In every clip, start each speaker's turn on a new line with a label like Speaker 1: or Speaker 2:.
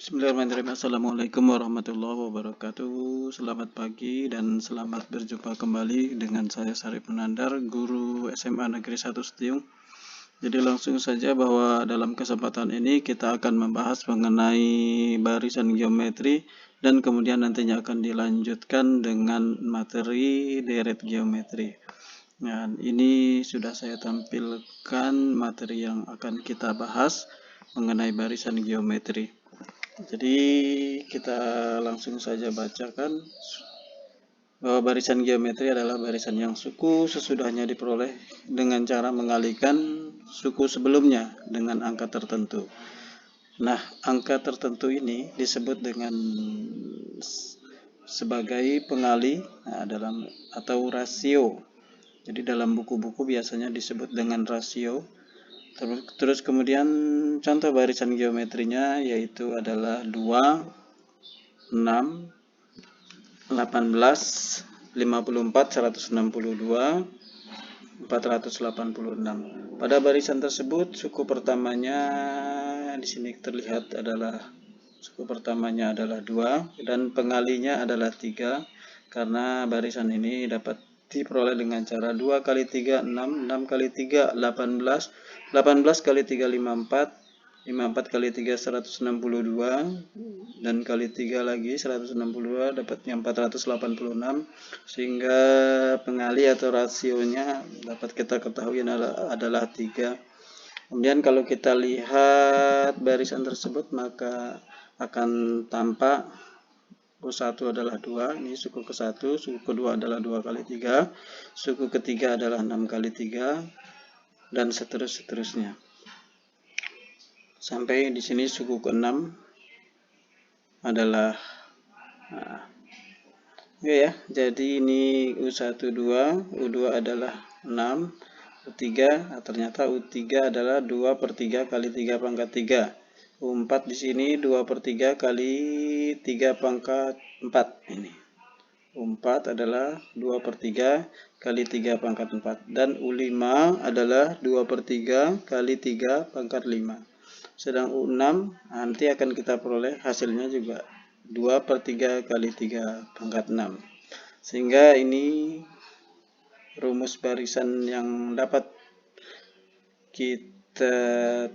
Speaker 1: Bismillahirrahmanirrahim. Assalamualaikum warahmatullahi wabarakatuh. Selamat pagi dan selamat berjumpa kembali dengan saya Sarip Menandar, guru SMA Negeri 1 Setiung. Jadi langsung saja bahwa dalam kesempatan ini kita akan membahas mengenai barisan geometri dan kemudian nantinya akan dilanjutkan dengan materi deret geometri. Dan ini sudah saya tampilkan materi yang akan kita bahas mengenai barisan geometri. Jadi kita langsung saja bacakan bahwa barisan geometri adalah barisan yang suku sesudahnya diperoleh dengan cara mengalihkan suku sebelumnya dengan angka tertentu. Nah, angka tertentu ini disebut dengan sebagai pengalih atau rasio. Jadi dalam buku-buku biasanya disebut dengan rasio. Terus kemudian contoh barisan geometrinya yaitu adalah 2, 6, 18, 54, 162, 486. Pada barisan tersebut suku pertamanya di sini terlihat adalah suku pertamanya adalah 2 dan pengalihnya adalah 3 karena barisan ini dapat diperoleh dengan cara 2 kali 3 6, 6 kali 3 18, 18 kali 3 54, 54 kali 3 162 dan kali 3 lagi 162 dapatnya 486 sehingga pengalih atau rasionya dapat kita ketahui adalah 3. Kemudian kalau kita lihat barisan tersebut maka akan tampak suku 1 adalah 2, ini suku ke-1, suku kedua adalah 2 kali 3, suku ketiga adalah 6 kali 3, dan seterusnya. Sampai di sini suku ke-6 adalah ya, jadi ini U1, 2, U2 adalah 6, U3, ternyata U3 adalah 2 per 3 kali 3 pangkat 3. U4 di sini 2 per 3 kali 3 pangkat 4 ini. U4 adalah 2 per 3 kali 3 pangkat 4. Dan U5 adalah 2 per 3 kali 3 pangkat 5. Sedang U6 nanti akan kita peroleh hasilnya juga 2 per 3 kali 3 pangkat 6. Sehingga ini rumus barisan yang dapat kita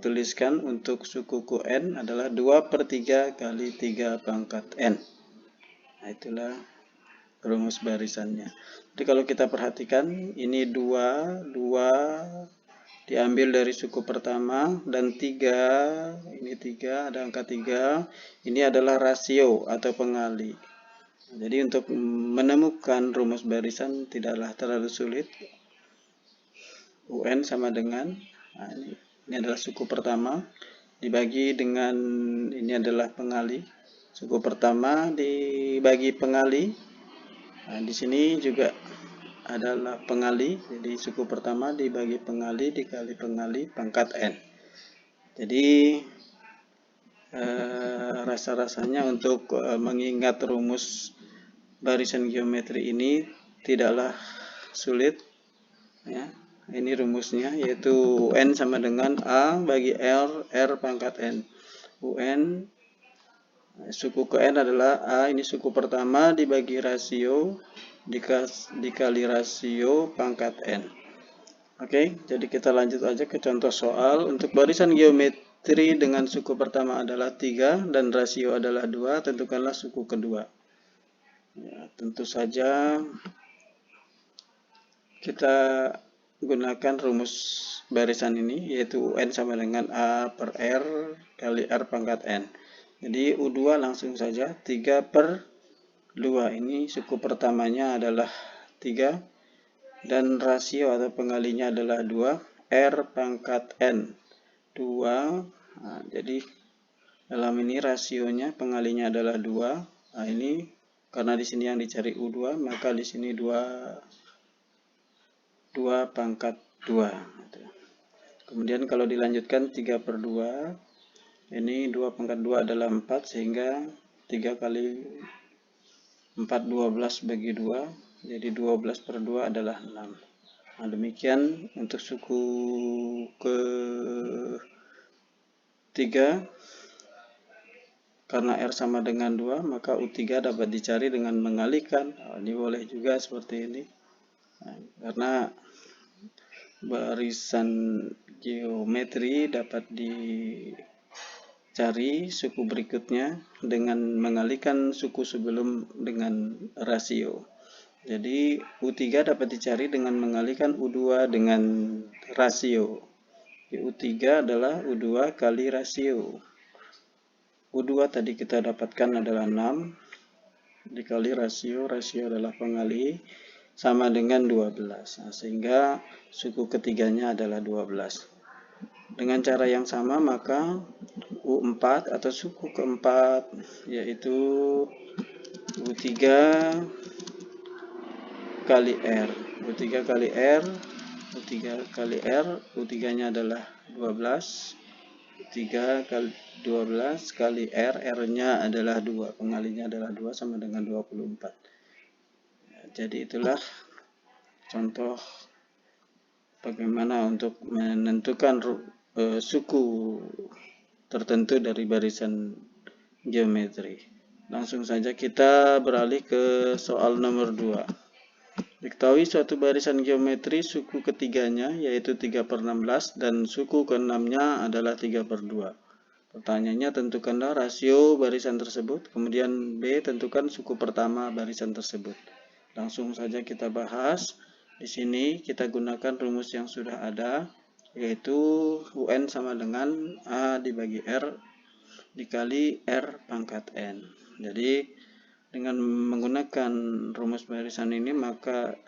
Speaker 1: tuliskan untuk suku N adalah 2 per 3 kali 3 pangkat N. Nah, itulah rumus barisannya. Jadi kalau kita perhatikan ini 2 diambil dari suku pertama dan 3, ini 3, ada angka 3, ini adalah rasio atau pengalih. Jadi untuk menemukan rumus barisan tidaklah terlalu sulit. UN sama dengan, ini adalah suku pertama, dibagi dengan, ini adalah pengalih. Suku pertama dibagi pengalih. Nah, di sini juga adalah pengalih, jadi suku pertama dibagi pengalih dikali pengalih pangkat N. Jadi rasa-rasanya untuk mengingat rumus barisan geometri ini tidaklah sulit ya. Ini rumusnya yaitu UN sama dengan A bagi R pangkat N. UN suku ke N adalah A, ini suku pertama dibagi rasio dikali rasio pangkat N. Oke, jadi kita lanjut aja ke contoh soal. Untuk barisan geometri dengan suku pertama adalah 3 dan rasio adalah 2, tentukanlah suku kedua. Ya, tentu saja kita gunakan rumus barisan ini yaitu UN sama dengan A per R kali R pangkat N. Jadi U2 langsung saja 3 per 2, ini suku pertamanya adalah 3 dan rasio atau pengalihnya adalah 2, R pangkat N 2. Nah, jadi dalam ini rasionya pengalihnya adalah 2. Nah, ini karena di sini yang dicari U2 maka di sini 2 pangkat 2. Kemudian kalau dilanjutkan 3 per 2, ini 2 pangkat 2 adalah 4 sehingga 3 kali 4 12 bagi 2, jadi 12 per 2 adalah 6. Nah, demikian untuk suku ke 3. karena R sama dengan 2, maka U3 dapat dicari dengan mengalihkan. Ini boleh juga seperti ini. Karena barisan geometri dapat dicari suku berikutnya dengan mengalihkan suku sebelum dengan rasio. Jadi U3 dapat dicari dengan mengalihkan U2 dengan rasio. U3 adalah U2 kali rasio. U2 tadi kita dapatkan adalah 6 dikali rasio adalah pengalih, sama dengan 12. Nah, sehingga suku ketiganya adalah 12. Dengan cara yang sama maka U4 atau suku keempat yaitu U3 kali R. U3 kali R, U3 kali R, U3-nya adalah 12. 3 kali 12 kali R, R-nya adalah 2, pengalinya adalah 2 sama dengan 24. Jadi itulah contoh bagaimana untuk menentukan suku tertentu dari barisan geometri. Langsung saja kita beralih ke soal nomor 2. Diketahui suatu barisan geometri suku ketiganya yaitu 3/16 dan suku ke-6-nya adalah 3/2. Pertanyaannya, tentukanlah rasio barisan tersebut. Kemudian B, tentukan suku pertama barisan tersebut. Langsung saja kita bahas. Di sini kita gunakan rumus yang sudah ada, yaitu UN sama dengan A dibagi R dikali R pangkat N. Jadi dengan menggunakan rumus barisan ini maka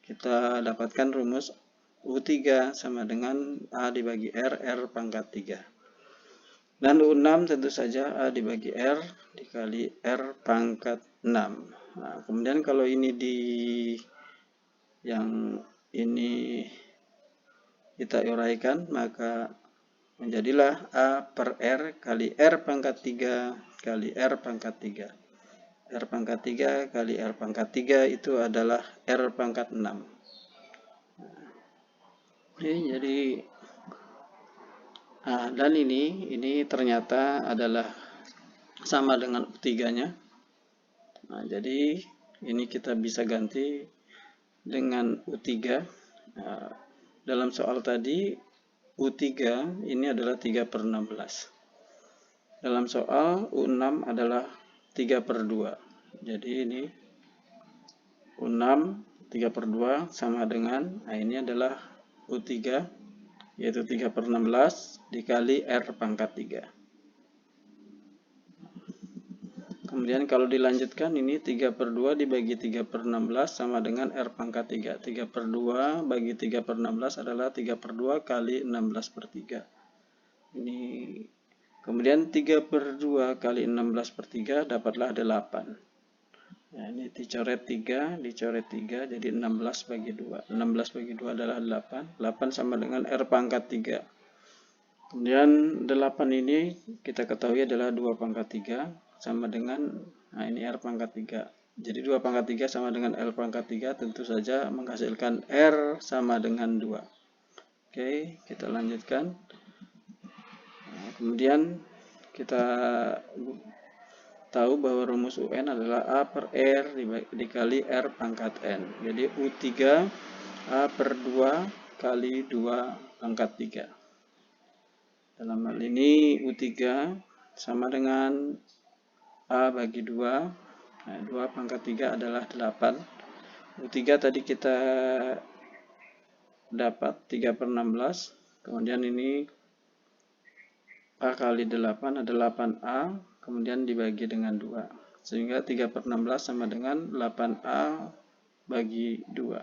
Speaker 1: kita dapatkan rumus U3 sama dengan A dibagi R, R pangkat 3. Dan U6 tentu saja A dibagi R dikali R pangkat 6. Nah, kemudian kalau ini yang ini kita uraikan, maka menjadilah A per R kali R pangkat 3 kali R pangkat 3. R pangkat 3 kali R pangkat 3 itu adalah R pangkat 6. Jadi dan ini ternyata adalah sama dengan U3-nya. Nah, jadi ini kita bisa ganti dengan U3. Nah, dalam soal tadi U3 ini adalah 3/16. Dalam soal U6 adalah 3/2. Jadi ini U6 3/2 sama dengan, nah ini adalah U3 yaitu 3/16 dikali R pangkat 3. Kemudian kalau dilanjutkan ini 3/2 dibagi 3/16 sama dengan R pangkat 3. 3/2 bagi 3/16 adalah 3/2 kali 16/3. Ini kemudian 3/2 kali 16/3 dapatlah 8. Nah, ini dicoret 3, jadi 16 bagi 2. 16 bagi 2 adalah 8. 8 sama dengan R pangkat 3. Kemudian 8 ini kita ketahui adalah 2 pangkat 3 sama dengan, nah ini R pangkat 3. Jadi 2 pangkat 3 sama dengan R pangkat 3 tentu saja menghasilkan R sama dengan 2. Oke, kita lanjutkan. Nah, kemudian kita tahu bahwa rumus UN adalah A per R dikali R pangkat N. Jadi U3 A per 2 kali 2 pangkat 3. Dalam hal ini U3 sama dengan A bagi 2. Nah, 2 pangkat 3 adalah 8. U3 tadi kita dapat 3/16. Kemudian ini A kali 8 adalah 8A. Kemudian dibagi dengan 2. Sehingga 3/16 sama dengan 8A bagi 2.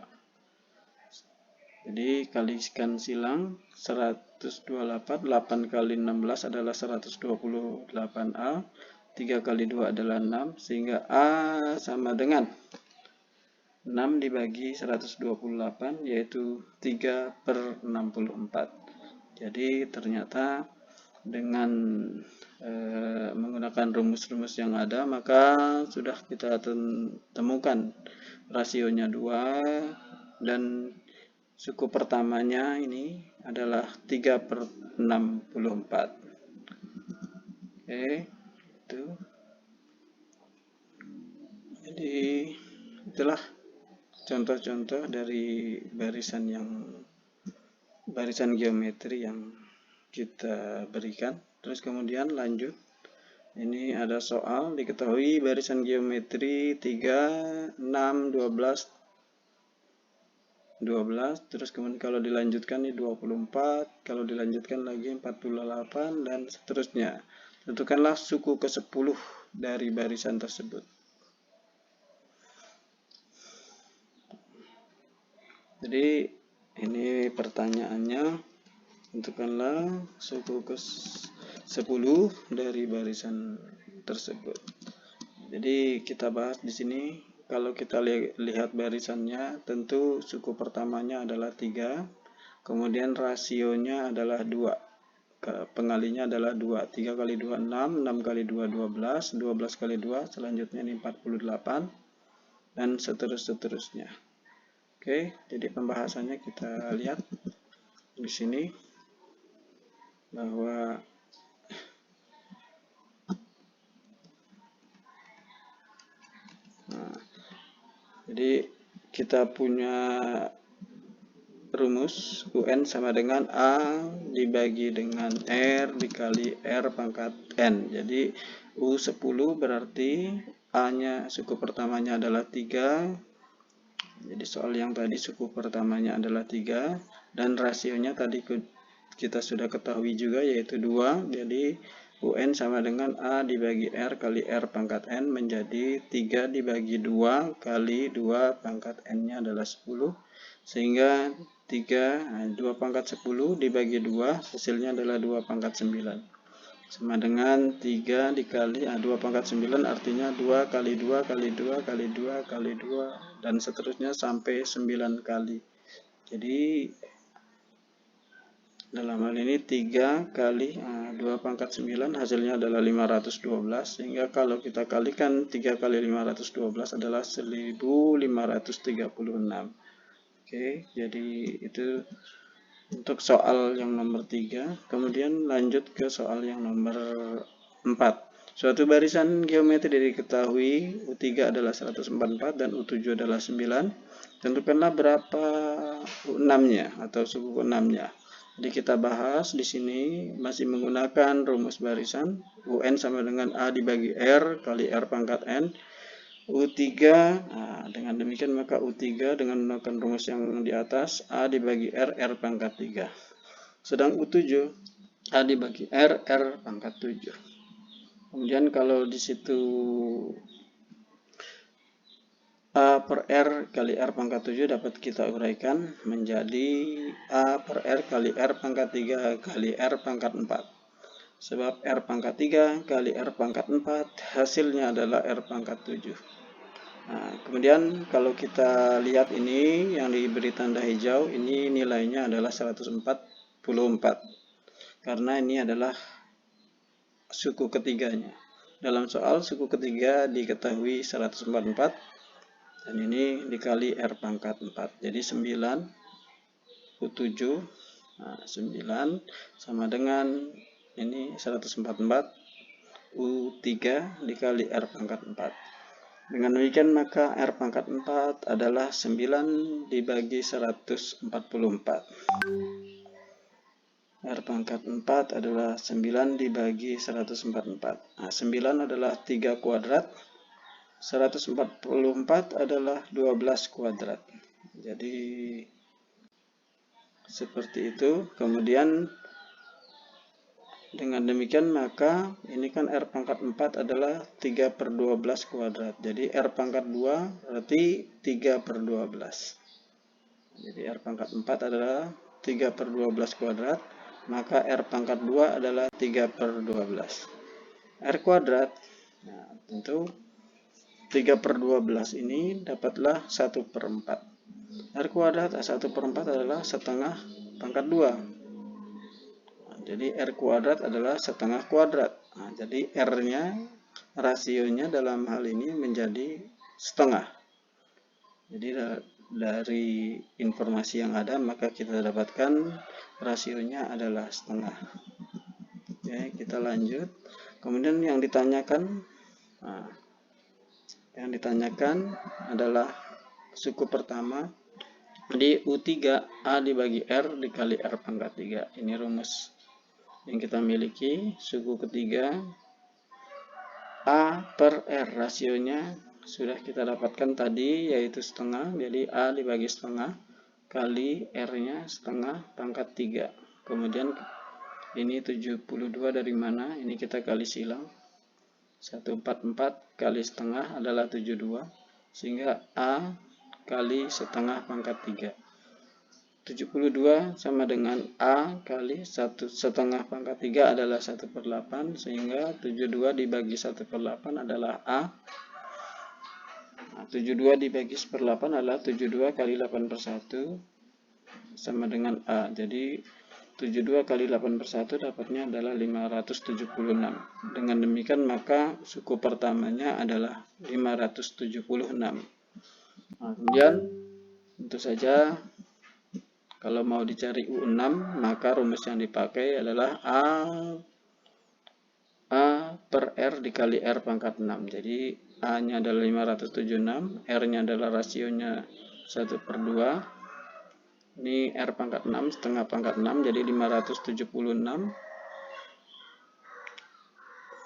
Speaker 1: Jadi kalikan silang 128. 8 kali 16 adalah 128A. 3 kali 2 adalah 6. Sehingga A sama dengan 6 dibagi 128 yaitu 3/64. Jadi ternyata dengan menggunakan rumus-rumus yang ada maka sudah kita temukan rasionya 2 dan suku pertamanya ini adalah 3/64. Oke, itu. Jadi itulah contoh-contoh dari barisan geometri yang kita berikan. Terus kemudian lanjut. Ini ada soal, diketahui barisan geometri 3, 6, 12, terus kemudian kalau dilanjutkan ini 24, kalau dilanjutkan lagi 48, dan seterusnya. Tentukanlah suku ke-10 dari barisan tersebut. Jadi ini pertanyaannya, tentukanlah suku ke-10 dari barisan tersebut. Jadi kita bahas di sini. Kalau kita lihat barisannya, tentu suku pertamanya adalah 3, kemudian rasionya adalah 2, pengalinya adalah 2, 3 kali 2 6, 6 kali 2 12, 12 kali 2 selanjutnya ini 48, dan seterusnya. Oke, jadi pembahasannya kita lihat di sini bahwa jadi kita punya rumus UN sama dengan A dibagi dengan R dikali R pangkat N. Jadi U10 berarti A-nya suku pertamanya adalah 3. Jadi soal yang tadi suku pertamanya adalah 3. Dan rasionya tadi kita sudah ketahui juga yaitu 2. Jadi UN sama dengan A dibagi R kali R pangkat N menjadi 3 dibagi 2 kali 2 pangkat N-nya adalah 10. Sehingga 2 pangkat 10 dibagi 2 hasilnya adalah 2 pangkat 9. Sama dengan 3 dikali 2 pangkat 9 artinya 2 kali 2 kali 2 kali 2 kali 2 dan seterusnya sampai 9 kali. Jadi dalam hal ini 3 kali 2 pangkat 9 hasilnya adalah 512. Sehingga kalau kita kalikan 3 kali 512 adalah 1536. Oke, jadi itu untuk soal yang nomor 3. Kemudian lanjut ke soal yang nomor 4. Suatu barisan geometri diketahui U3 adalah 144 dan U7 adalah 9. Tentukanlah berapa U6-nya atau suku ke-6-nya. Jadi kita bahas di sini masih menggunakan rumus barisan. UN sama dengan A dibagi R kali R pangkat N. U3, dengan demikian maka U3 dengan menggunakan rumus yang di atas, A dibagi R, R pangkat 3. Sedang U7, A dibagi R, R pangkat 7. Kemudian kalau di situ A per R kali R pangkat 7 dapat kita uraikan menjadi A per R kali R pangkat 3 kali R pangkat 4. Sebab R pangkat 3 kali R pangkat 4 hasilnya adalah R pangkat 7. Nah, kemudian kalau kita lihat ini yang diberi tanda hijau, ini nilainya adalah 144 karena ini adalah suku ketiganya. Dalam soal suku ketiga diketahui 144 dan ini dikali R pangkat 4. Jadi 9 U7 9 sama dengan ini 144 U3 dikali R pangkat 4. Dengan demikian maka R pangkat 4 adalah 9 dibagi 144. R pangkat 4 adalah 9 dibagi 144. 9 adalah 3 kuadrat. 144 adalah 12 kuadrat. Jadi seperti itu. Kemudian dengan demikian maka ini kan R pangkat 4 adalah 3 per 12 kuadrat. Jadi R pangkat 2 berarti 3 per 12. Jadi R pangkat 4 adalah 3 per 12 kuadrat. Maka R pangkat 2 adalah 3 per 12. R kuadrat, nah tentu 3 per 12 ini dapatlah 1 per 4. R kuadrat 1 per 4 adalah setengah pangkat 2. Jadi R kuadrat adalah setengah kuadrat. Jadi R-nya, rasionya dalam hal ini menjadi setengah. Jadi dari informasi yang ada maka kita dapatkan rasionya adalah setengah. Oke, kita lanjut. Kemudian yang ditanyakan adalah suku pertama di U3 A dibagi R dikali R pangkat 3. Ini rumus yang kita miliki. Suku ketiga A per R, rasionya sudah kita dapatkan tadi, yaitu setengah. Jadi A dibagi setengah kali R-nya setengah pangkat 3. Kemudian ini 72 dari mana? Ini kita kali silang. 144 kali setengah adalah 72. Sehingga A kali setengah pangkat 3. 72 sama dengan A kali 1 setengah pangkat 3 adalah 1/8. Sehingga 72 dibagi 1/8 adalah A. 72 dibagi 1/8 adalah 72 kali 8/1 sama dengan A. Jadi 72 kali 8/1 dapatnya adalah 576. Dengan demikian maka suku pertamanya adalah 576. Kemudian tentu saja kalau mau dicari U6 maka rumus yang dipakai adalah A per R dikali R pangkat 6. Jadi A-nya adalah 576, R-nya adalah rasionya 1/2. Ini R pangkat 6, setengah pangkat 6, jadi 576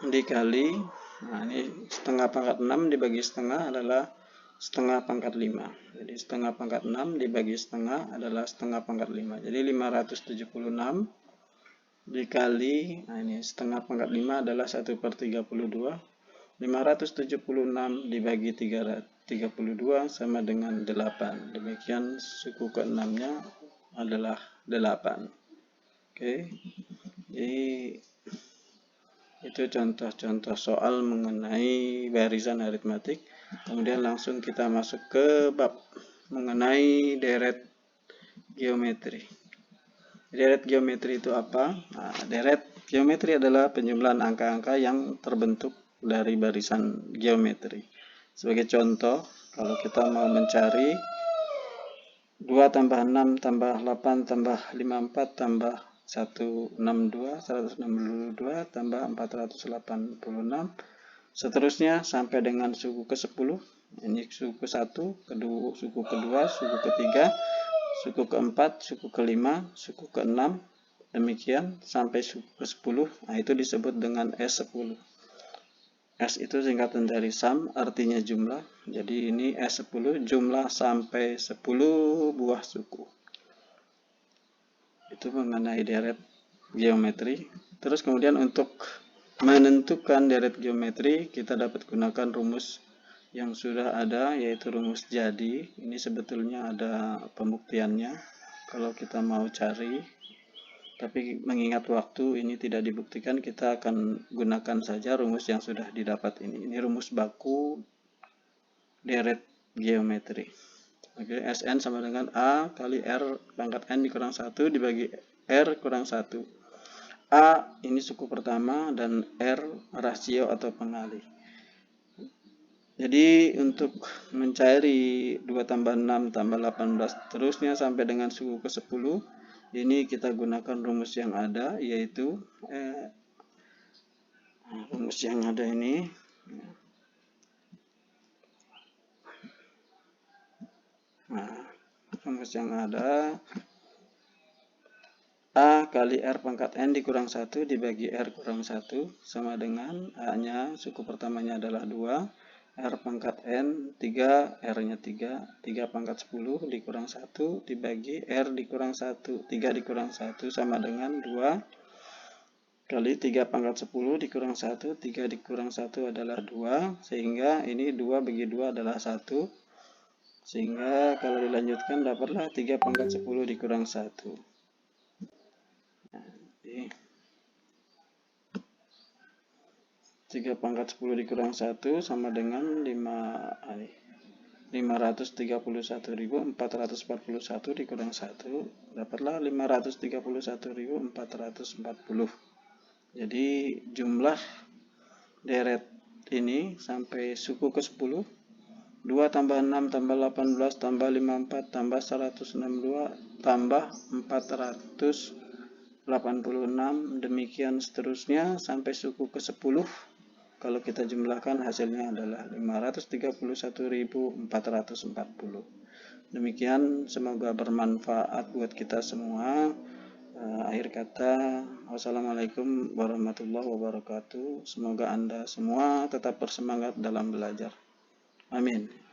Speaker 1: dikali, ini setengah pangkat 6 dibagi setengah adalah setengah pangkat 5. Jadi setengah pangkat 6 dibagi setengah adalah setengah pangkat 5. Jadi 576 dikali, ini setengah pangkat 5 adalah 1/32. 576 dibagi 32 sama dengan 8. Demikian suku ke-6-nya adalah 8. Oke. Jadi itu contoh-contoh soal mengenai barisan aritmatik. Kemudian langsung kita masuk ke bab mengenai deret geometri. Deret geometri itu apa? Deret geometri adalah penjumlahan angka-angka yang terbentuk dari barisan geometri. Sebagai contoh, kalau kita mau mencari 2 tambah 6 tambah 8 tambah 54 tambah 162, 162 tambah 486, seterusnya sampai dengan suku ke-10. Ini suku ke-1, suku kedua, suku ketiga, suku ke-4, suku ke-5, suku ke-6, demikian sampai suku ke-10. Itu disebut dengan S10. S itu singkatan dari sum, artinya jumlah. Jadi ini S10, jumlah sampai 10 buah suku. Itu mengenai deret geometri. Terus kemudian untuk menentukan deret geometri, kita dapat gunakan rumus yang sudah ada, yaitu rumus jadi. Ini sebetulnya ada pembuktiannya kalau kita mau cari. Tapi mengingat waktu ini tidak dibuktikan, kita akan gunakan saja rumus yang sudah didapat ini. Ini rumus baku deret geometri. Oke, Sn sama dengan A kali R pangkat N dikurang 1 dibagi R kurang 1. A ini suku pertama dan R rasio atau pengali. Jadi untuk mencari 2 tambah 6 tambah 18 terusnya sampai dengan suku ke-10, ini kita gunakan rumus yang ada, yaitu rumus yang ada ini. Rumus yang ada A kali R pangkat N dikurang 1 dibagi R kurang 1 sama dengan A-nya suku pertamanya adalah 2. R pangkat N 3, R-nya 3, 3 pangkat 10 dikurang 1 dibagi R dikurang 1, 3 dikurang 1 sama dengan 2 kali 3 pangkat 10 dikurang 1, 3 dikurang 1 adalah 2, sehingga ini 2 bagi 2 adalah 1, sehingga kalau dilanjutkan dapatlah 3 pangkat 10 dikurang 1. 3 pangkat 10 dikurang 1 sama dengan 531.441 dikurang 1, dapatlah 531.440. Jadi jumlah deret ini sampai suku ke-10, 2 tambah 6 tambah 18 tambah 54 tambah 162 tambah 486 86, demikian seterusnya sampai suku ke-10. Kalau kita jumlahkan hasilnya adalah 531.440. Demikian, semoga bermanfaat buat kita semua. Akhir kata, wassalamualaikum warahmatullahi wabarakatuh. Semoga Anda semua tetap bersemangat dalam belajar. Amin.